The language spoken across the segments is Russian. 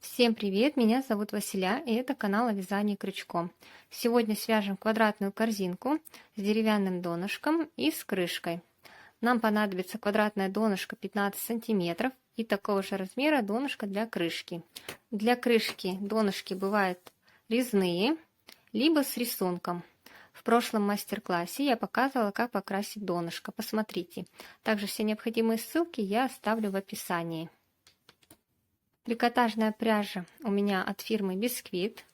Всем привет! Меня зовут Василя, и это канал о вязании крючком. Сегодня свяжем квадратную корзинку с деревянным донышком и с крышкой. Нам понадобится квадратное донышко 15 сантиметров и такого же размера донышко для крышки. Для крышки донышки бывают резные, либо с рисунком. В прошлом мастер-классе я показывала, как покрасить донышко. Посмотрите. Также все необходимые ссылки я оставлю в описании. Трикотажная пряжа у меня от фирмы Бисквит.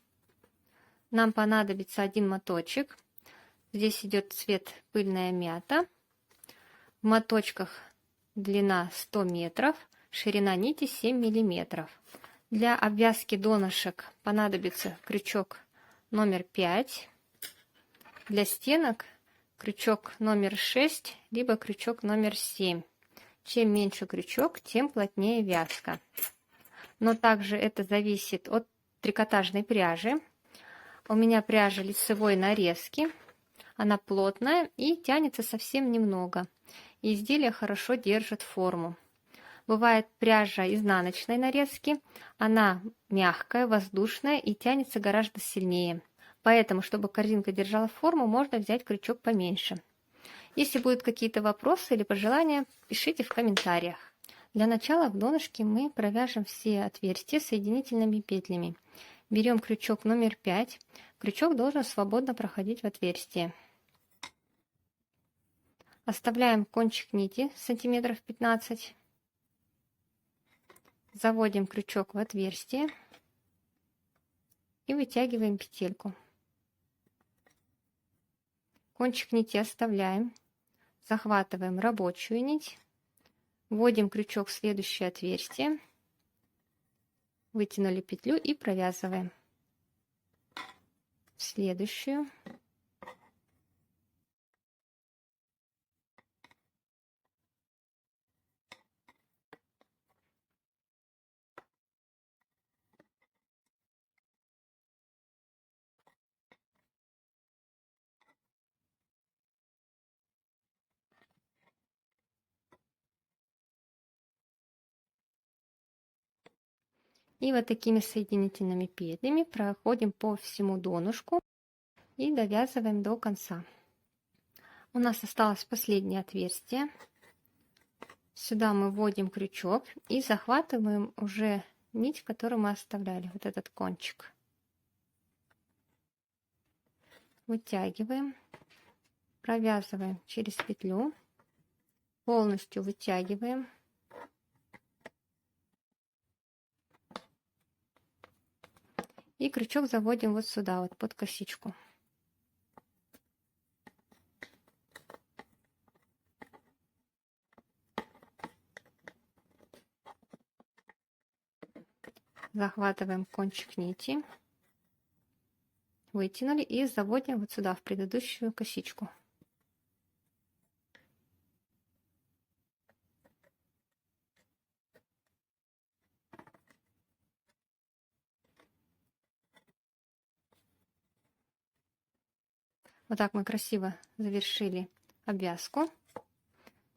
Нам понадобится один моточек. Здесь идет цвет пыльная мята. В моточках длина 100 метров, ширина нити 7 миллиметров. Для обвязки донышек понадобится крючок номер 5. Для стенок крючок номер 6, либо крючок номер 7. Чем меньше крючок, тем плотнее вязка. Но также это зависит от трикотажной пряжи. У меня пряжа лицевой нарезки. Она плотная и тянется совсем немного. И изделие хорошо держит форму. Бывает пряжа изнаночной нарезки. Она мягкая, воздушная и тянется гораздо сильнее. Поэтому, чтобы корзинка держала форму, можно взять крючок поменьше. Если будут какие-то вопросы или пожелания, пишите в комментариях. Для начала в донышке мы провяжем все отверстия соединительными петлями. Берем крючок номер 5. Крючок должен свободно проходить в отверстие. Оставляем кончик нити сантиметров 15. Заводим крючок в отверстие и вытягиваем петельку. Кончик нити оставляем. Захватываем рабочую нить. Вводим крючок в следующее отверстие, вытянули петлю и провязываем. В следующую. И вот такими соединительными петлями проходим по всему донышку и довязываем до конца. У нас осталось последнее отверстие. Сюда мы вводим крючок и захватываем уже нить, которую мы оставляли, вот этот кончик. Вытягиваем, провязываем через петлю, полностью вытягиваем. И крючок заводим вот сюда, вот под косичку. Захватываем кончик нити, вытянули и заводим вот сюда, в предыдущую косичку. Вот так мы красиво завершили обвязку.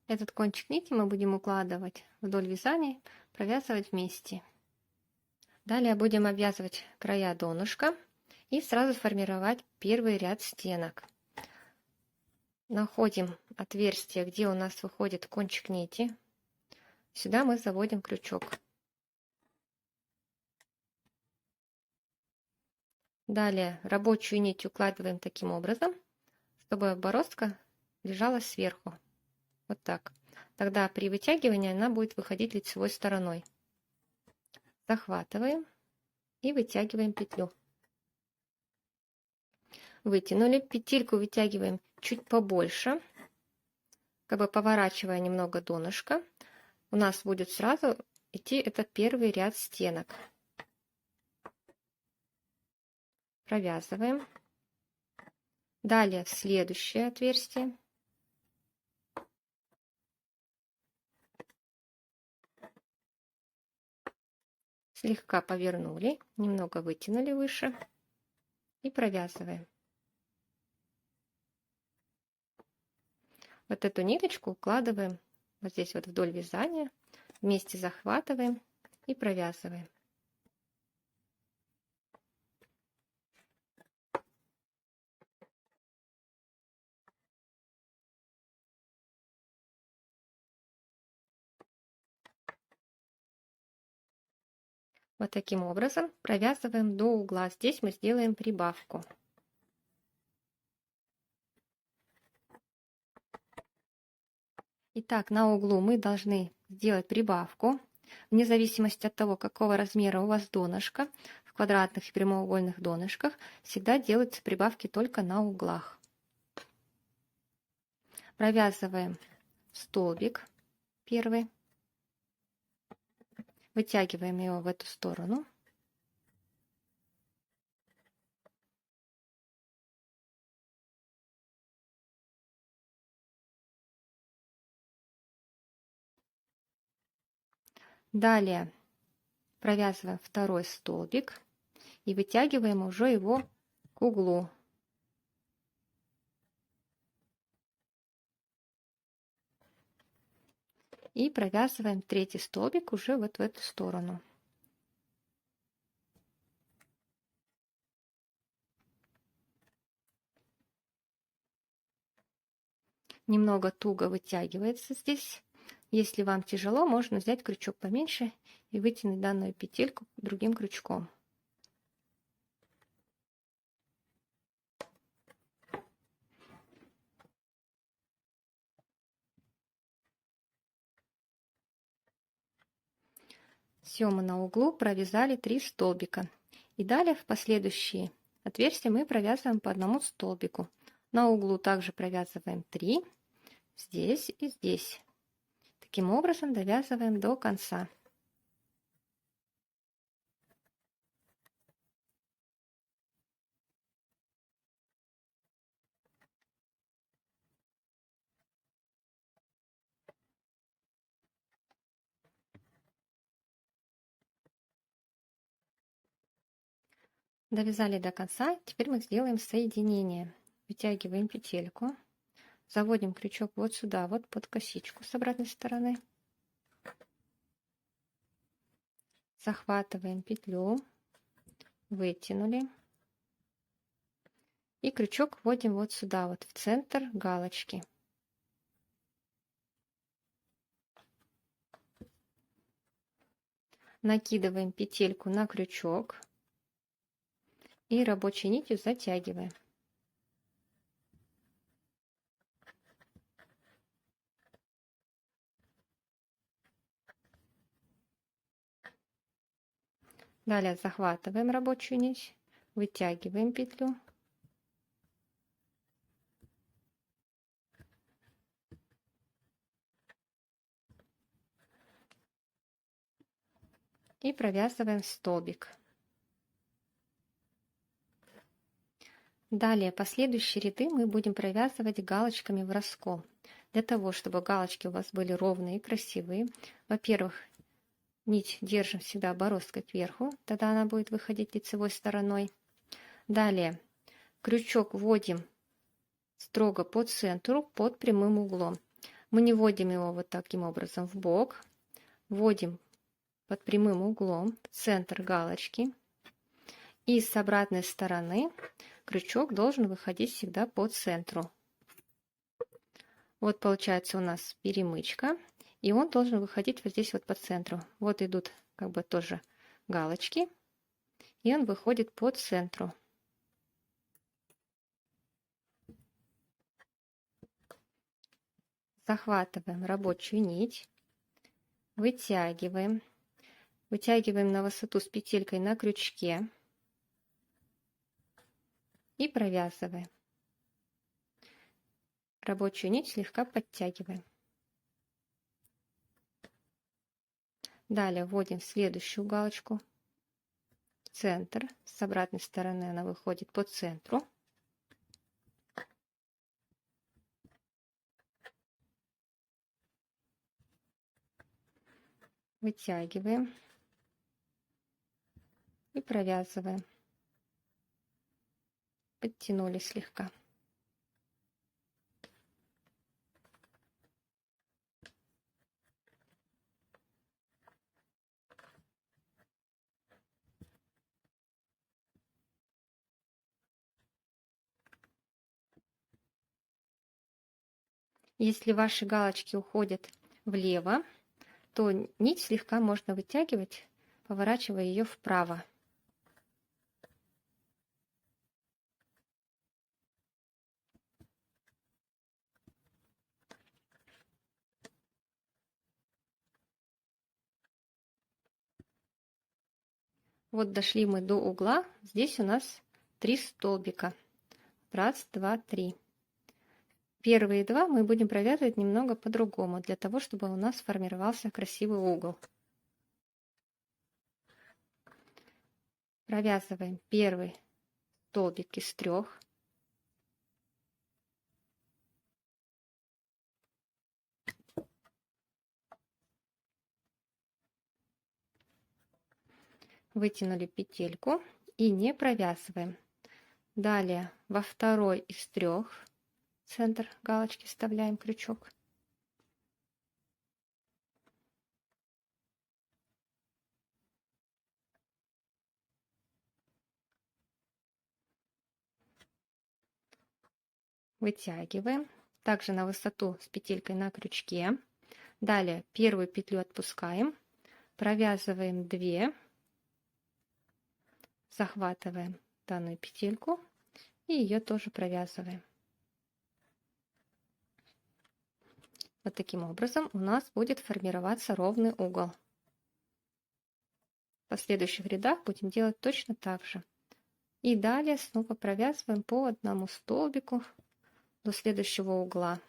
Этот кончик нити мы будем укладывать вдоль вязания, провязывать вместе. Далее будем обвязывать края донышка и сразу формировать первый ряд стенок. Находим отверстие, где у нас выходит кончик нити. Сюда мы заводим крючок. Далее рабочую нить укладываем таким образом, чтобы бороздка лежала сверху. Вот так. Тогда при вытягивании она будет выходить лицевой стороной. Захватываем и вытягиваем петлю. Вытянули, петельку вытягиваем чуть побольше, как бы поворачивая немного донышко. У нас будет сразу идти этот первый ряд стенок. Провязываем. Далее в следующее отверстие. Слегка повернули, немного вытянули выше и провязываем. Вот эту ниточку укладываем вот здесь вот вдоль вязания, вместе захватываем и провязываем. Вот таким образом провязываем до угла. Здесь мы сделаем прибавку. Итак, на углу мы должны сделать прибавку. Вне зависимости от того, какого размера у вас донышко, в квадратных и прямоугольных донышках всегда делаются прибавки только на углах. Провязываем столбик первый, вытягиваем его в эту сторону. Далее провязываем второй столбик и вытягиваем уже его к углу. И провязываем третий столбик уже вот в эту сторону. Немного туго вытягивается здесь. Если вам тяжело, можно взять крючок поменьше и вытянуть данную петельку другим крючком. Все, мы на углу провязали 3 столбика. И далее в последующие отверстия мы провязываем по одному столбику. На углу также провязываем 3, здесь и здесь. Таким образом довязываем до конца. Довязали до конца, теперь мы сделаем соединение. Вытягиваем петельку, заводим крючок вот сюда, вот под косичку с обратной стороны. Захватываем петлю, вытянули. И крючок вводим вот сюда, вот в центр галочки. Накидываем петельку на крючок и рабочей нитью затягиваем. Далее захватываем рабочую нить, вытягиваем петлю. И провязываем столбик. Далее последующие ряды мы будем провязывать галочками в раскол. Для того, чтобы галочки у вас были ровные и красивые, во-первых, нить держим всегда бороздкой кверху, тогда она будет выходить лицевой стороной. Далее крючок вводим строго по центру, под прямым углом. Мы не вводим его вот таким образом в бок, вводим под прямым углом в центр галочки. И с обратной стороны крючок должен выходить всегда по центру. Вот получается у нас перемычка, и он должен выходить вот здесь вот по центру. Вот идут как бы тоже галочки, и он выходит по центру. Захватываем рабочую нить, вытягиваем на высоту с петелькой на крючке и провязываем. Рабочую нить слегка подтягиваем. Далее вводим следующую галочку в центр. С обратной стороны она выходит по центру. Вытягиваем и провязываем. Подтянули слегка. Если ваши галочки уходят влево, то нить слегка можно вытягивать, поворачивая ее вправо. Вот дошли мы до угла. Здесь у нас 3 столбика. Раз, два, три. Первые 2 мы будем провязывать немного по-другому, для того, чтобы у нас сформировался красивый угол. Провязываем первый столбик из 3. Вытянули петельку и не провязываем. Далее во второй из 3 центр галочки вставляем крючок. Вытягиваем. Также на высоту с петелькой на крючке. Далее первую петлю отпускаем. Провязываем 2. Захватываем данную петельку и ее тоже провязываем. Вот таким образом у нас будет формироваться ровный угол. В последующих рядах будем делать точно так же. И далее снова провязываем по одному столбику до следующего угла.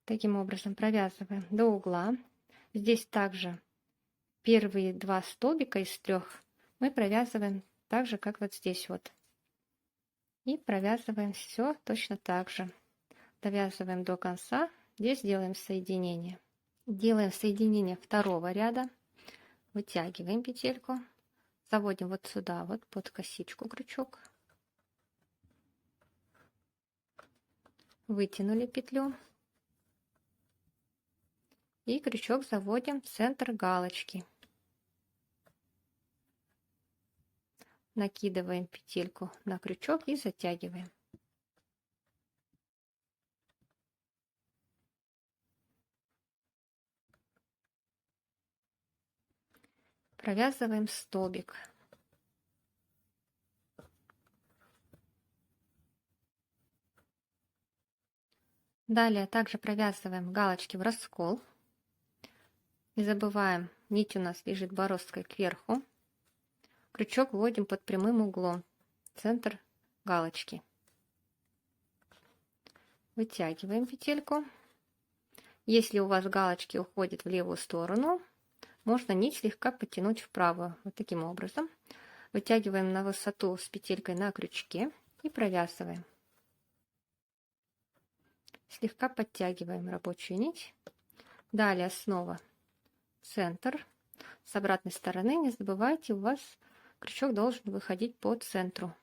Таким образом провязываем до угла. Здесь также первые 2 столбика из 3 мы провязываем так же, как вот здесь вот. И провязываем все точно так же. Довязываем до конца. Здесь делаем соединение. Делаем соединение второго ряда. Вытягиваем петельку. Заводим вот сюда, вот под косичку крючок. Вытянули петлю. И крючок заводим в центр галочки. Накидываем петельку на крючок и затягиваем. Провязываем столбик. Далее также провязываем галочки в раскол. Не забываем, нить у нас лежит бороздкой кверху. Крючок вводим под прямым углом в центр галочки. Вытягиваем петельку. Если у вас галочки уходят в левую сторону, можно нить слегка потянуть вправо. Вот таким образом. Вытягиваем на высоту с петелькой на крючке и провязываем. Слегка подтягиваем рабочую нить. Далее снова центр. С обратной стороны не забывайте, у вас крючок должен выходить по центру.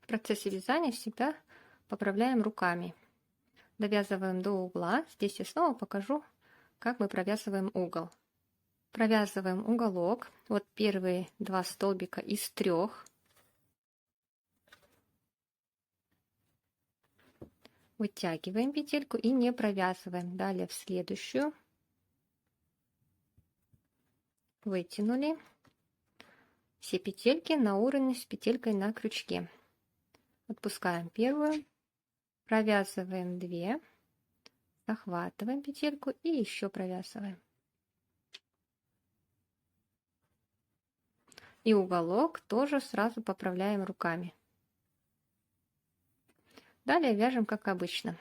В процессе вязания всегда поправляем руками. Довязываем до угла. Здесь я снова покажу, как мы провязываем угол. Провязываем уголок. Вот первые 2 столбика из 3. Вытягиваем петельку и не провязываем. Далее в следующую. Вытянули. Все петельки на уровне с петелькой на крючке. Отпускаем первую. Провязываем 2. Захватываем петельку и еще провязываем. И уголок тоже сразу поправляем руками. Далее вяжем как обычно.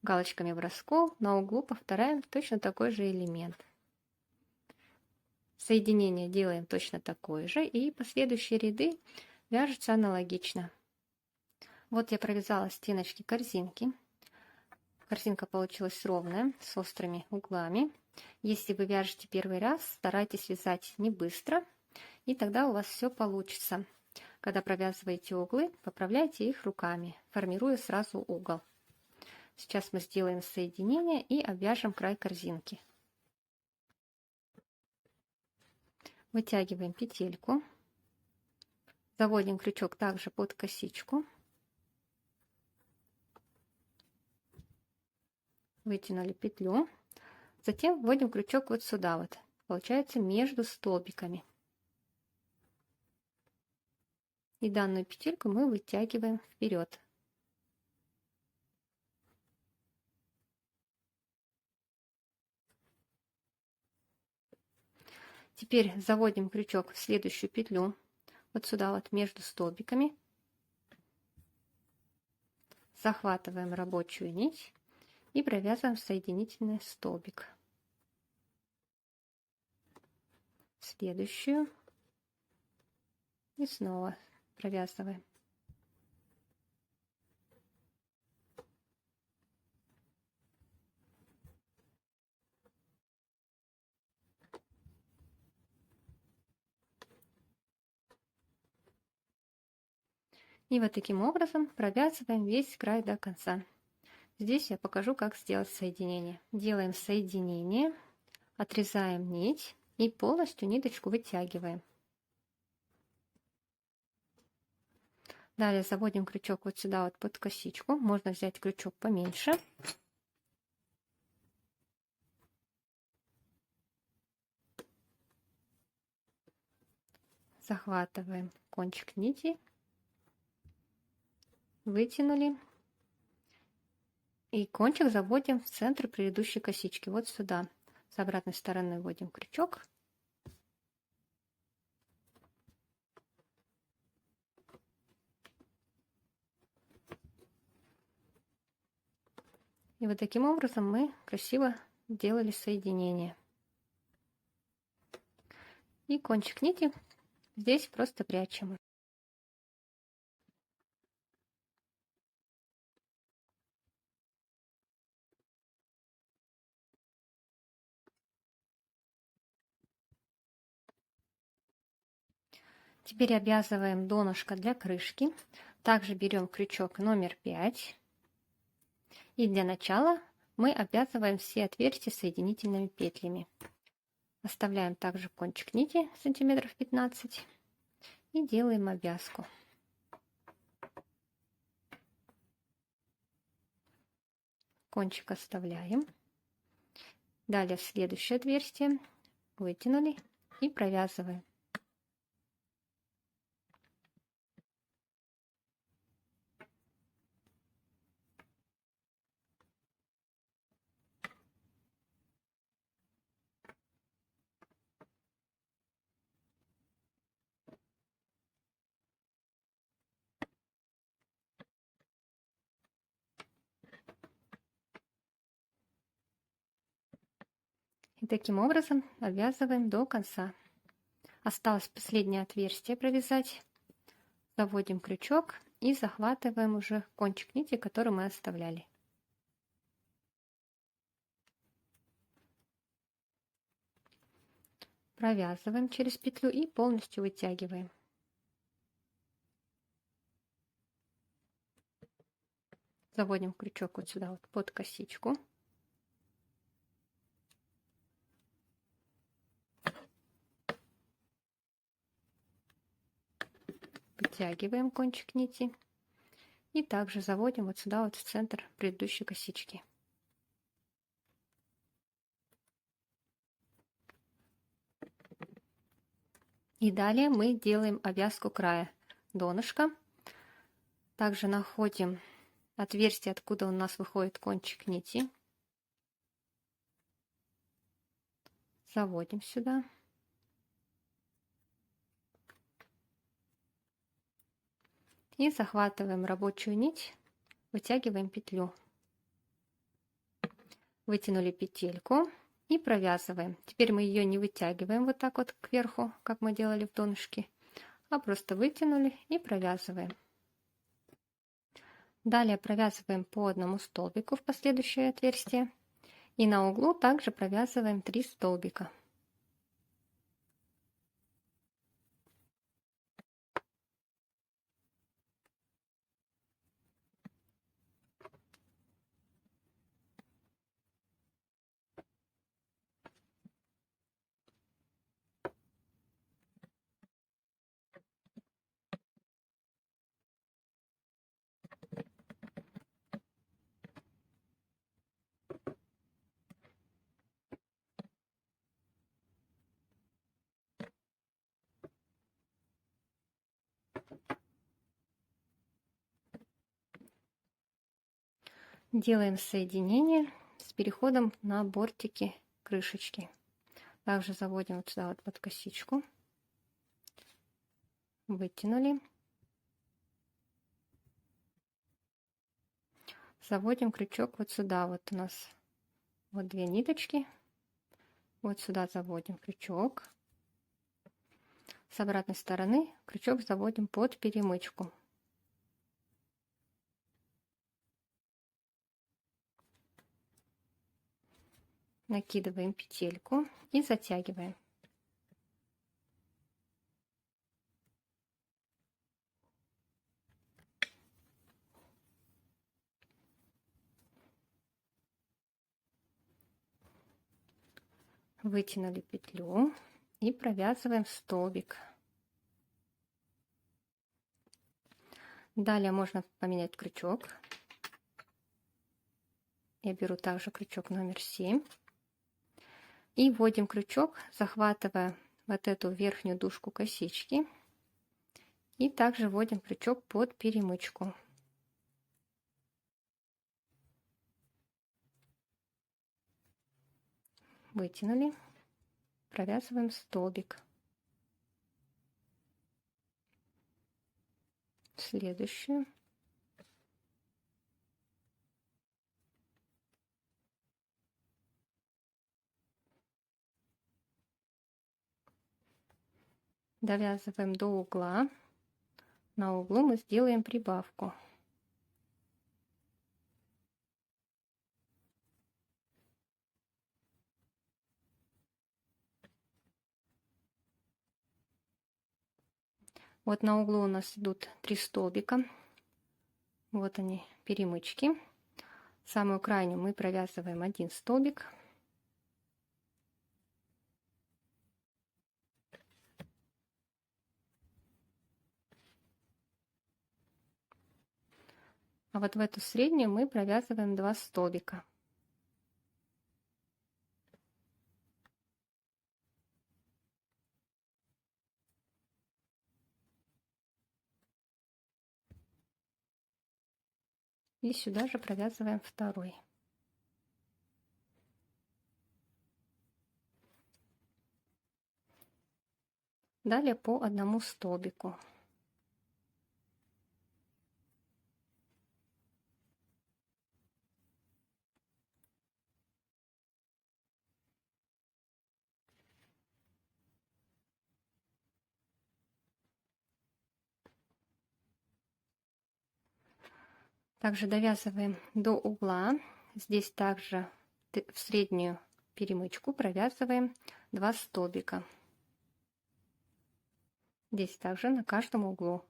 Галочками в раскол на углу повторяем точно такой же элемент. Соединение делаем точно такое же, и последующие ряды вяжутся аналогично. Вот я провязала стеночки корзинки. Корзинка получилась ровная, с острыми углами. Если вы вяжете первый раз, старайтесь вязать не быстро, и тогда у вас все получится. Когда провязываете углы, поправляйте их руками, формируя сразу угол. Сейчас мы сделаем соединение и обвяжем край корзинки. Вытягиваем петельку, заводим крючок также под косичку, вытянули петлю, затем вводим крючок вот сюда вот, получается между столбиками. И данную петельку мы вытягиваем вперед. Теперь заводим крючок в следующую петлю, вот сюда вот между столбиками. Захватываем рабочую нить и провязываем соединительный столбик. Следующую и снова провязываем. И вот таким образом провязываем весь край до конца. Здесь я покажу, как сделать соединение. Делаем соединение, отрезаем нить и полностью ниточку вытягиваем. Далее заводим крючок вот сюда вот под косичку. Можно взять крючок поменьше. Захватываем кончик нити, вытянули. И кончик заводим в центр предыдущей косички, вот сюда. С обратной стороны вводим крючок. И вот таким образом мы красиво делали соединение. И кончик нити здесь просто прячем. Теперь обвязываем донышко для крышки. Также берем крючок номер 5. И для начала мы обвязываем все отверстия соединительными петлями. Оставляем также кончик нити сантиметров 15 и делаем обвязку. Кончик оставляем. Далее в следующее отверстие вытянули и провязываем. И таким образом обвязываем до конца. Осталось последнее отверстие провязать. Заводим крючок и захватываем уже кончик нити, который мы оставляли. Провязываем через петлю и полностью вытягиваем. Заводим крючок вот сюда вот под косичку. Вытягиваем кончик нити и также заводим вот сюда вот в центр предыдущей косички. И далее мы делаем обвязку края донышка. Также находим отверстие, откуда у нас выходит кончик нити. Заводим сюда. И захватываем рабочую нить, вытягиваем петлю. Вытянули петельку, и провязываем. Теперь мы ее не вытягиваем вот так вот кверху, как мы делали в донышке, а просто вытянули и провязываем. Далее провязываем по одному столбику в последующее отверстие. И на углу также провязываем 3 столбика. Делаем соединение с переходом на бортики крышечки. Также заводим вот сюда вот под косичку. Вытянули. Заводим крючок вот сюда. Вот у нас вот 2 ниточки. Вот сюда заводим крючок. С обратной стороны крючок заводим под перемычку. Накидываем петельку и затягиваем. Вытянули петлю и провязываем столбик. Далее можно поменять крючок. Я беру также крючок номер 7 и вводим крючок, захватывая вот эту верхнюю дужку косички, и также вводим крючок под перемычку. Вытянули, провязываем столбик. Следующую. Довязываем до угла. На углу мы сделаем прибавку. Вот на углу у нас идут 3 столбика. Вот они, перемычки. Самую крайнюю мы провязываем 1 столбик. А вот в эту среднюю мы провязываем 2 столбика. И сюда же провязываем второй. Далее по одному столбику. Также довязываем до угла. Здесь также в среднюю перемычку провязываем 2 столбика. Здесь также на каждом углу.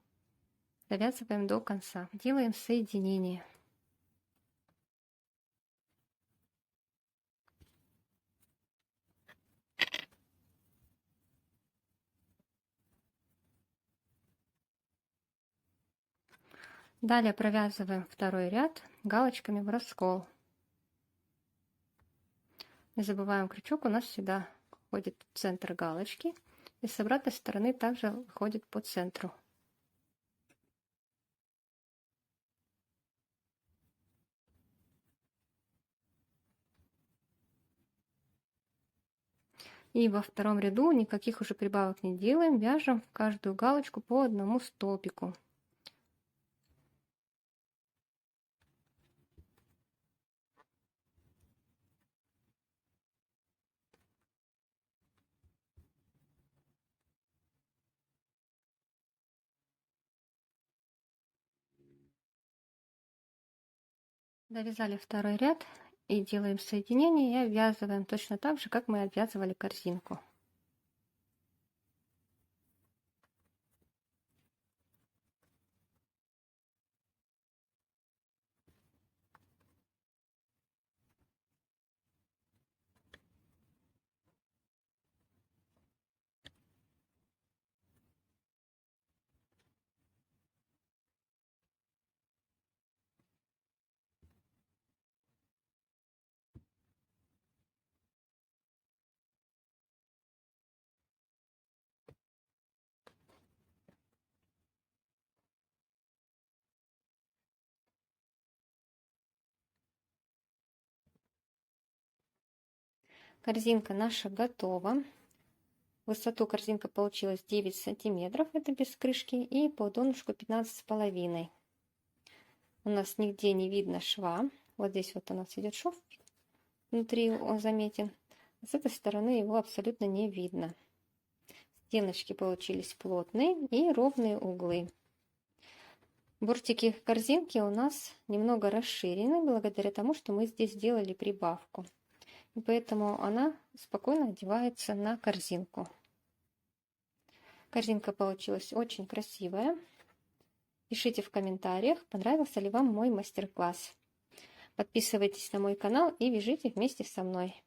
Довязываем до конца. Делаем соединение. Далее провязываем второй ряд галочками в раскол. Не забываем, крючок у нас всегда входит в центр галочки, и с обратной стороны также выходит по центру. И во втором ряду никаких уже прибавок не делаем, вяжем в каждую галочку по одному столбику. Довязали второй ряд и делаем соединение и обвязываем точно так же, как мы обвязывали корзинку. Корзинка наша готова. Высоту корзинка получилась 9 сантиметров, это без крышки, и по донышку 15,5. У нас нигде не видно шва. Вот здесь вот у нас идет шов, внутри он заметен. С этой стороны его абсолютно не видно. Стеночки получились плотные и ровные углы. Бортики корзинки у нас немного расширены, благодаря тому, что мы здесь сделали прибавку. И поэтому она спокойно одевается на корзинку. Корзинка получилась очень красивая. Пишите в комментариях, понравился ли вам мой мастер-класс. Подписывайтесь на мой канал и вяжите вместе со мной.